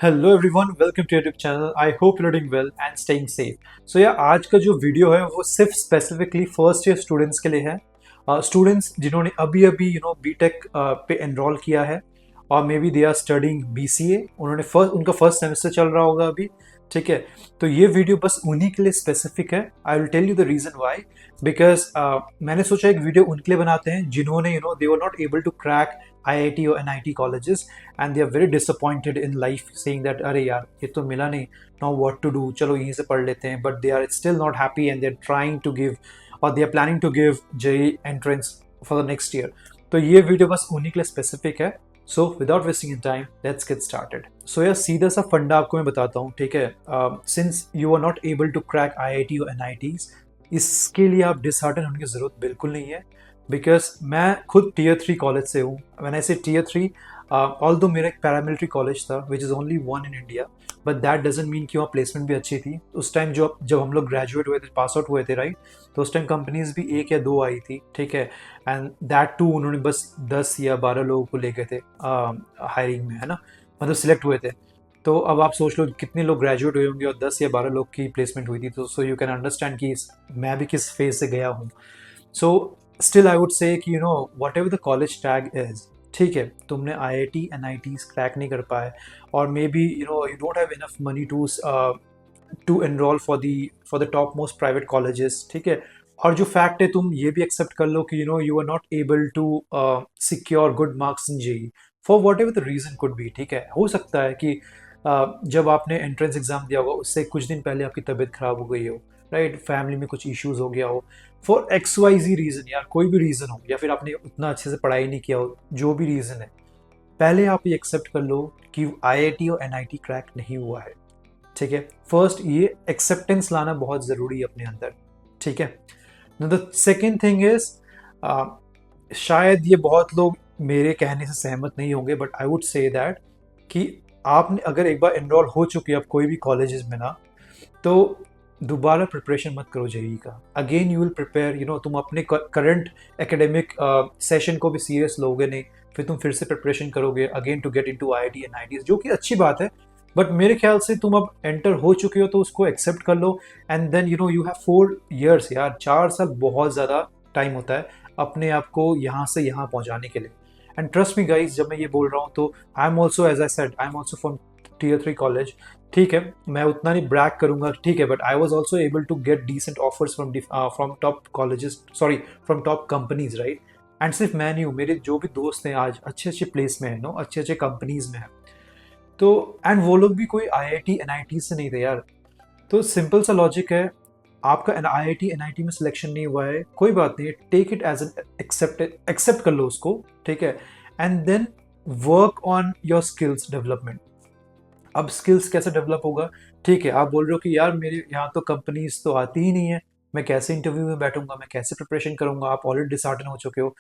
Hello everyone, welcome to YouTube channel. I hope you doing well and staying safe. So यार, आज का जो video है वो सिर्फ स्पेसिफिकली फर्स्ट ईयर स्टूडेंट्स के लिए है। स्टूडेंट्स जिन्होंने अभी अभी बीटेक पे एनरोल किया है और maybe they are studying BCA. उनका फर्स्ट सेमेस्टर चल रहा होगा अभी। ठीक है, तो ये वीडियो बस उन्हीं के लिए स्पेसिफिक है। I will tell you the reason why. Because मैंने सोचा एक वीडियो उनके लिए बनाते हैं जिन्होंने they were not able to crack IIT और NIT colleges and they are very disappointed in life, saying that अरे यार ये तो मिला नहीं, नाउ व्हाट टू डू, चलो यहीं से पढ़ लेते हैं। But they are still not happy and they are trying to give और they are planning to give JEE entrance for the next year. तो ये वीडियो बस उन्हीं के लिए स्पेसिफिक है। So without wasting in time, let's get started. So यार, सीधा सा फंडा आपको मैं बताता हूँ, ठीक है। Since you are not able to crack IIT और एनआईटीज, इसके लिए आप डिसहार्टन होने की ज़रूरत बिल्कुल नहीं है। बिकॉज मैं खुद टीयर 3 कॉलेज से हूँ। मैंने ऐसे टीयर 3, ऑल दो मेरा एक पैरामिलिट्री कॉलेज था which is only one in India, but that doesn't mean कि वहाँ प्लेसमेंट भी अच्छी थी। उस टाइम जब जब हम लोग ग्रेजुएट हुए थे, पास आउट हुए थे, राइट, तो उस टाइम कंपनीज भी एक या दो आई थी, ठीक है। एंड दैट टू उन्होंने बस 10 या 12 लोगों को ले गए थे हायरिंग में, है ना, मतलब सिलेक्ट हुए थे। तो अब आप सोच लो कितने लोग ग्रेजुएट हुए होंगे और 10 या 12 लोग की प्लेसमेंट हुई थी। तो सो यू कैन अंडरस्टैंड कि मैं भी किस फेज से गया हूँ। So still I would say कि what ever the college tag is, ठीक है, तुमने आईआईटी एनआईटी क्रैक नहीं कर पाए और maybe you don't have enough money to enrol for the top most private colleges, ठीक है। और जो फैक्ट है, तुम ये भी एक्सेप्ट कर लो कि you are not able to secure good marks in JEE for whatever the reason could be, ठीक है। हो सकता है कि जब आपने एंट्रेंस एग्जाम दिया होगा उससे कुछ दिन पहले आपकी तबीयत खराब हो गई हो, राइट, फैमिली में कुछ इश्यूज हो गया हो, for x y z reason, यार कोई भी रीजन हो, या फिर आपने उतना अच्छे से पढ़ाई नहीं किया हो, जो भी रीजन है, पहले आप ये एक्सेप्ट कर लो कि आईआईटी और एनआईटी क्रैक नहीं हुआ है, ठीक है। फर्स्ट ये एक्सेप्टेंस लाना बहुत ज़रूरी है अपने अंदर, ठीक है। द सेकेंड थिंग इज, शायद ये बहुत लोग मेरे कहने से सहमत नहीं होंगे, but I would say that कि आपने अगर एक बार एनरोल हो चुके हैं आप कोई भी कॉलेजेस में ना, तो दोबारा प्रिपरेशन मत करो जेई का। अगेन यू विल प्रिपेयर, तुम अपने करंट एकेडमिक सेशन को भी सीरियस लोगे नहीं, फिर तुम फिर से प्रिपरेशन करोगे again to get into IIT and IITs, जो कि अच्छी बात है। बट मेरे ख्याल से तुम अब एंटर हो चुके हो तो उसको एक्सेप्ट कर लो। And then you have 4 years, यार 4 साल बहुत ज़्यादा टाइम होता है अपने आप को यहाँ से यहाँ पहुँचाने के लिए। एंड ट्रस्ट मी गाइज, जब मैं ये बोल रहा हूँ तो I am also, as I said, I am also from tier 3 college, ठीक है। मैं उतना नहीं ब्रैक करूंगा, ठीक है, but I was also able to get decent offers from top colleges, sorry, from top companies, right. And सिर्फ मैं नहीं हूँ, मेरे जो भी दोस्त हैं आज अच्छे अच्छे प्लेस में है, अच्छे अच्छे कंपनीज में है। तो एंड वो लोग भी कोई आईआईटी एनआईटी से नहीं थे यार। तो सिंपल सा लॉजिक है, आपका आईआईटी एनआईटी में सिलेक्शन नहीं हुआ है, कोई बात नहीं, take it as an accept कर लो उसको, ठीक है। And then work on your skills development. अब स्किल्स कैसे डेवलप होगा, ठीक है। आप बोल रहे हो कि यार मेरे यहाँ तो कंपनीज तो आती ही नहीं है, मैं कैसे इंटरव्यू में बैठूंगा, मैं कैसे प्रिपरेशन करूंगा, आप ऑलरेडी डिसहार्टन हो चुके हो।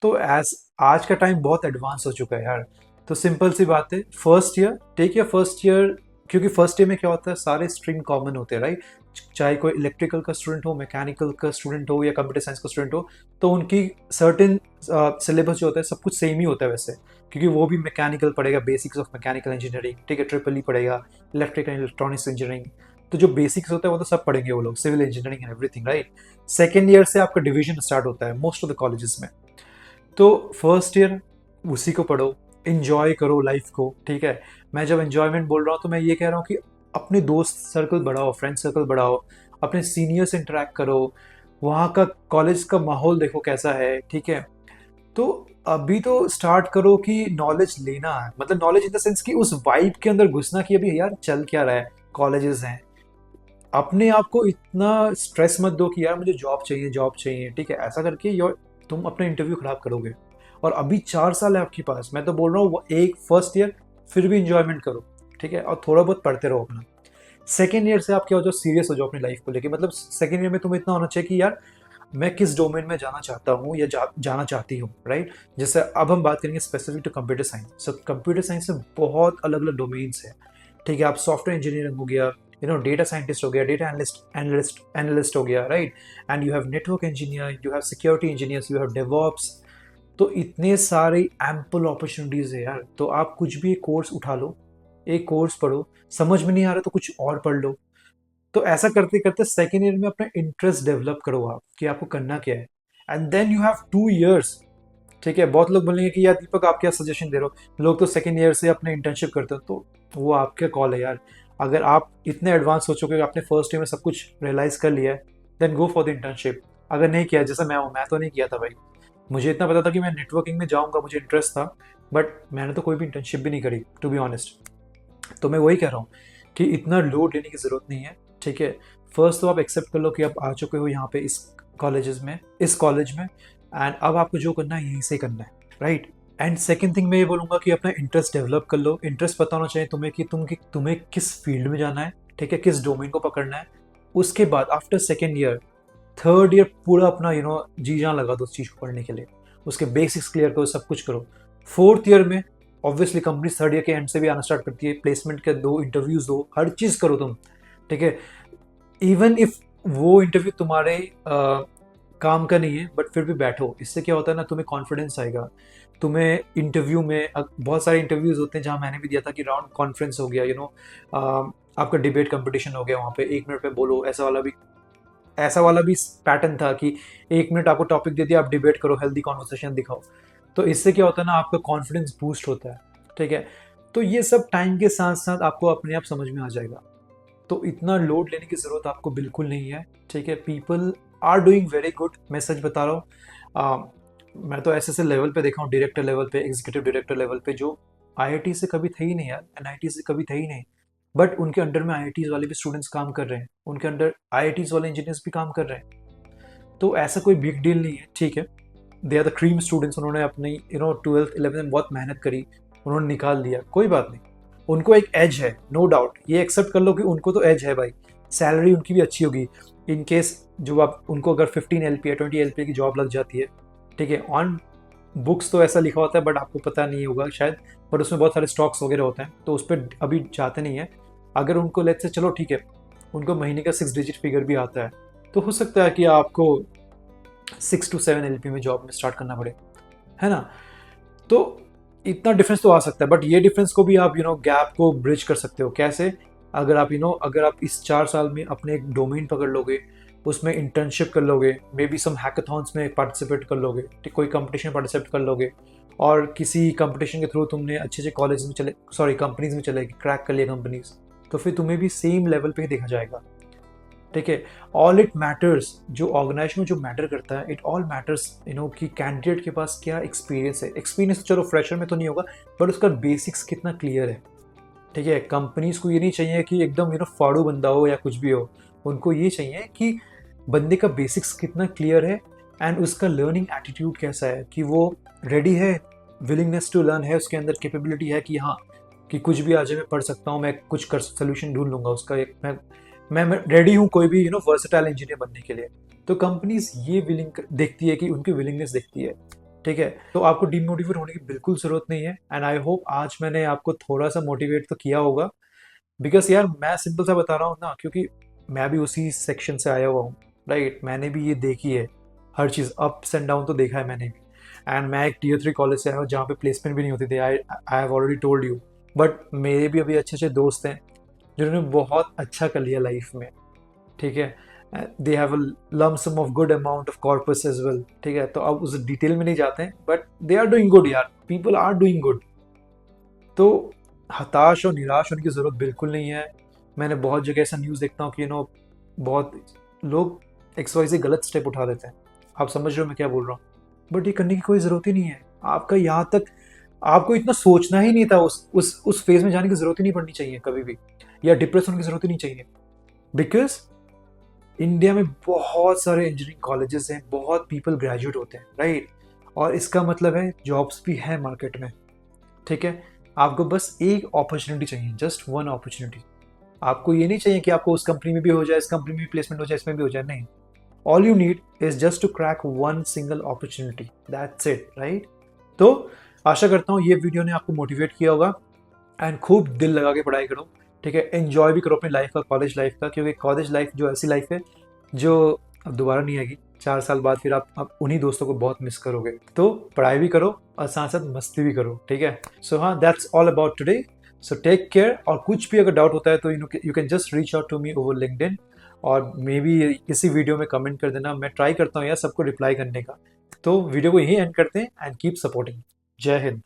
तो एज आज का टाइम बहुत एडवांस हो चुका है यार। तो सिंपल सी बात है, first year take your first year, क्योंकि फर्स्ट ईयर में क्या होता है, सारे स्ट्रीम कॉमन होते हैं, राइट। चाहे कोई इलेक्ट्रिकल का स्टूडेंट हो, मैकेनिकल का स्टूडेंट हो या कंप्यूटर साइंस का स्टूडेंट हो, तो उनकी सर्टेन सिलेबस जो होता है सब कुछ सेम ही होता है वैसे, क्योंकि वो भी मैकेनिकल पढ़ेगा, बेसिक्स ऑफ मैकेनिकल इंजीनियरिंग, ठीक है, ट्रिपल ई पढ़ेगा, इलेक्ट्रिकल एंड इलेक्ट्रॉनिक्स इंजीनियरिंग। तो जो बेसिक्स होता है वो तो सब पढ़ेंगे वो लोग, civil engineering and everything, right. Second year से आपका डिवीजन स्टार्ट होता है मोस्ट ऑफ द कॉलेजेस में। तो फर्स्ट ईयर उसी को पढ़ो, इंजॉय करो लाइफ को, ठीक है। मैं जब इंजॉयमेंट बोल रहा हूँ तो मैं ये कह रहा हूँ कि अपने दोस्त सर्कल बढ़ाओ, फ्रेंड सर्कल बढ़ाओ, अपने सीनियर से इंटरेक्ट करो, वहाँ का कॉलेज का माहौल देखो कैसा है, ठीक है। तो अभी तो स्टार्ट करो कि नॉलेज लेना है, मतलब नॉलेज इन द सेंस कि उस वाइब के अंदर घुसना कि अभी यार चल क्या रहा है, कॉलेजेस हैं। अपने आप को इतना स्ट्रेस मत दो कि यार मुझे जॉब चाहिए, जॉब चाहिए, ठीक है। ऐसा करके योर तुम अपना इंटरव्यू खराब करोगे। और अभी 4 साल है आपके पास, मैं तो बोल रहा हूँ एक फर्स्ट ईयर फिर भी इंजॉयमेंट करो, ठीक है, और थोड़ा बहुत पढ़ते रहो अपना। सेकेंड ईयर से आप क्या हो जाओ, सीरियस हो जाओ अपनी लाइफ को लेके, मतलब सेकेंड ईयर में तुम्हें इतना होना चाहिए कि यार मैं किस डोमेन में जाना चाहता हूँ या जाना चाहती हूँ, राइट। जैसे अब हम बात करेंगे specific to computer science. So computer science में बहुत अलग अलग डोमेन्स हैं, ठीक है। आप सॉफ्टवेयर इंजीनियरिंग हो गया, डेटा साइंटिस्ट हो गया, डेटा एनालिस्ट हो गया, right. And you have network engineer, you have security engineers, you have DevOps. तो इतने सारे एम्पल अपॉर्चुनिटीज है यार, तो आप कुछ भी कोर्स उठा लो, एक कोर्स पढ़ो, समझ में नहीं आ रहा तो कुछ और पढ़ लो। तो ऐसा करते करते सेकेंड ईयर में अपना इंटरेस्ट डेवलप करो आप कि आपको करना क्या है, and then you have 2 years। ठीक है, बहुत लोग बोलेंगे कि यार दीपक आप क्या सजेशन दे रहे हो, लोग तो सेकेंड ईयर से अपने इंटर्नशिप करते हो, तो वो आपका कॉल है यार। अगर आप इतने एडवांस हो चुके हो, आपने फर्स्ट ईयर में सब कुछ रियलाइज कर लिया है, then go for the internship. अगर नहीं किया, जैसे मैं हूँ, मैं तो नहीं किया था भाई। मुझे इतना पता था कि मैं नेटवर्किंग में जाऊंगा, मुझे इंटरेस्ट था, बट मैंने तो कोई भी इंटर्नशिप भी नहीं करी, टू बी ऑनेस्ट। तो मैं वही कह रहा हूँ कि इतना लोड लेने की ज़रूरत नहीं है। ठीक है, फर्स्ट तो आप एक्सेप्ट कर लो कि आप आ चुके हो यहाँ पे इस कॉलेज में, एंड अब आपको जो करना है यहीं से करना है, राइट। एंड सेकेंड थिंग मैं ये बोलूँगा कि अपना इंटरेस्ट डेवलप कर लो। इंटरेस्ट पता होना चाहिए तुम्हें कि तुम्हें किस फील्ड में जाना है, ठीक है, किस डोमेन को पकड़ना है। उसके बाद after second year, third year पूरा अपना जी जान लगा दो उस चीज़ को पढ़ने के लिए, उसके बेसिक्स क्लियर करो, सब कुछ करो। फोर्थ ईयर में ऑब्वियसली कंपनी थर्ड ईयर के एंड से भी आना स्टार्ट करती है, प्लेसमेंट के दो, इंटरव्यूज दो, हर चीज़ करो तुम। ठीक है, इवन इफ वो इंटरव्यू तुम्हारे काम का नहीं है, बट फिर भी बैठो। इससे क्या होता है ना, तुम्हें कॉन्फिडेंस आएगा। तुम्हें इंटरव्यू में बहुत सारे इंटरव्यूज होते हैं जहाँ मैंने भी दिया था कि राउंड कॉन्फ्रेंस हो गया, आपका डिबेट कंपटीशन हो गया, वहाँ पे 1 मिनट में बोलो, ऐसा वाला भी पैटर्न था कि 1 मिनट आपको टॉपिक दे दिया, आप डिबेट करो, हेल्दी कॉन्वर्सेशन दिखाओ। तो इससे क्या होता है ना, आपका कॉन्फिडेंस बूस्ट होता है। ठीक है, तो ये सब टाइम के साथ साथ आपको अपने आप समझ में आ जाएगा। तो इतना लोड लेने की ज़रूरत आपको बिल्कुल नहीं है। ठीक है, people are doing very good, मैं सच बता रहा हूँ। मैं तो ऐसे लेवल पे देखा हूँ, डायरेक्टर लेवल पे, एग्जीक्यूटिव डायरेक्टर लेवल पे, जो आईआईटी से कभी थे ही नहीं यार, एनआईटी से कभी थे ही नहीं, बट उनके अंडर में आईआईटीज वाले भी स्टूडेंट्स काम कर रहे हैं, उनके अंडर आईआईटीज वाले इंजीनियर्स भी काम कर रहे हैं। तो ऐसा कोई बिग डील नहीं है। ठीक है, they are the cream students, उन्होंने अपनी 12th 11th में बहुत मेहनत करी, उन्होंने निकाल लिया, कोई बात नहीं। उनको एक एज है, नो डाउट, ये एक्सेप्ट कर लो कि उनको तो एज है भाई। सैलरी उनकी भी अच्छी होगी, इन केस जो आप उनको अगर 15 LPA 20 LPA की जॉब लग जाती है। ठीक है, ऑन बुक्स तो ऐसा लिखा होता है, बट आपको पता नहीं होगा शायद, पर उसमें बहुत सारे स्टॉक्स वगैरह होते हैं, तो उस पर अभी जाते नहीं है। अगर उनको लेट से, चलो ठीक है, उनको महीने का 6 डिजिट फिगर भी आता है, तो हो सकता है कि आपको 6 to 7 LP में जॉब में स्टार्ट करना पड़े, है ना। तो इतना डिफरेंस तो आ सकता है, बट ये डिफरेंस को भी आप गैप को ब्रिज कर सकते हो। कैसे? अगर आप अगर आप इस 4 साल में अपने एक डोमेन पकड़ लोगे, उसमें इंटर्नशिप कर लोगे, मे बी सम हैकाथॉन्स में पार्टिसिपेट कर लोगे, ठीक, कोई कंपटीशन पार्टिसिपेट कर लोगे, और किसी कंपटीशन के थ्रू तुमने अच्छे अच्छे कॉलेज में कंपनीज में चले क्रैक कर लिया कंपनीज, तो फिर तुम्हें भी सेम लेवल पे ही देखा जाएगा। ठीक है, ऑल इट मैटर्स, जो ऑर्गेनाइजेशन में जो मैटर करता है, इट ऑल मैटर्स कि कैंडिडेट के पास क्या एक्सपीरियंस है। एक्सपीरियंस चलो फ्रेशर में तो नहीं होगा, बट उसका बेसिक्स कितना क्लियर है। ठीक है, कंपनीज को ये नहीं चाहिए कि एकदम फाड़ू बंदा हो या कुछ भी हो, उनको ये चाहिए कि बंदे का बेसिक्स कितना क्लियर है, एंड उसका लर्निंग एटीट्यूड कैसा है, कि वो रेडी है, विलिंगनेस टू लर्न है, उसके अंदर कैपेबिलिटी है कि हाँ, कि कुछ भी आ जाए मैं पढ़ सकता हूँ, मैं कुछ कर सोल्यूशन ढूंढ लूंगा उसका, एक मैं रेडी हूँ कोई भी वर्सेटाइल इंजीनियर बनने के लिए। तो कंपनीज ये विलिंग देखती है, कि उनकी विलिंगनेस देखती है। ठीक है, तो आपको डिमोटिवेट होने की बिल्कुल जरूरत नहीं है, एंड आई होप आज मैंने आपको थोड़ा सा मोटिवेट तो किया होगा, बिकॉज यार मैं सिंपल सा बता रहा हूँ ना, क्योंकि मैं भी उसी सेक्शन से आया हुआ हूँ, राइट। मैंने भी ये देखी है, हर चीज़ अप्स एंड डाउन तो देखा है मैंने भी। एंड मैं एक Tier 3 कॉलेज से आया हूँ जहाँ पे प्लेसमेंट भी नहीं होती थी, I have already told you. But मेरे भी अभी अच्छे अच्छे दोस्त हैं जिन्होंने बहुत अच्छा कर लिया लाइफ में। ठीक है, they have a lump sum of good amount of corpus as well. ठीक है, तो अब उस डिटेल में नहीं जाते हैं, but they are doing good यार, पीपल आर डूइंग गुड। तो हताश और निराश होने की ज़रूरत बिल्कुल नहीं है। मैंने बहुत जगह ऐसा न्यूज़ देखता हूँ कि बहुत लोग XYZ गलत स्टेप उठा देते हैं। आप समझ रहे हो मैं क्या बोल रहा हूँ, बट ये करने की कोई ज़रूरत ही नहीं है। आपका यहाँ तक, आपको इतना सोचना ही नहीं था, उस फेज में जाने की ज़रूरत ही नहीं पड़नी चाहिए कभी भी, या डिप्रेस होने की ज़रूरत ही नहीं चाहिए। बिकॉज इंडिया में बहुत सारे इंजीनियरिंग कॉलेजेस हैं, बहुत पीपल ग्रेजुएट होते हैं, राइट। और इसका मतलब है जॉब्स भी है मार्केट में। ठीक है, आपको बस एक अपॉर्चुनिटी चाहिए, जस्ट वन अपॉर्चुनिटी। आपको ये नहीं चाहिए कि आपको उस कंपनी में भी हो जाए, इस कंपनी में भी प्लेसमेंट हो जाए, इसमें भी हो जाए, नहीं। All you need is just to crack one single opportunity, that's it, right. तो आशा करता हूँ ये वीडियो ने आपको मोटिवेट किया होगा, एंड खूब दिल लगा के पढ़ाई करो। ठीक है, एंजॉय भी करो अपनी लाइफ का, कॉलेज लाइफ का, क्योंकि कॉलेज लाइफ जो ऐसी लाइफ है जो अब दोबारा नहीं आएगी। 4 साल बाद फिर आप उन्हीं दोस्तों को बहुत मिस करोगे। तो पढ़ाई भी करो और साथ साथ मस्ती भी करो। ठीक है, सो हाँ, that's all about today. So take care, और कुछ भी अगर डाउट होता है तो you can just reach out to me over LinkedIn, और मे बी किसी वीडियो में कमेंट कर देना, मैं ट्राई करता हूँ यार सबको रिप्लाई करने का। तो वीडियो को यहीं एंड करते हैं, एंड कीप सपोर्टिंग। जय हिंद।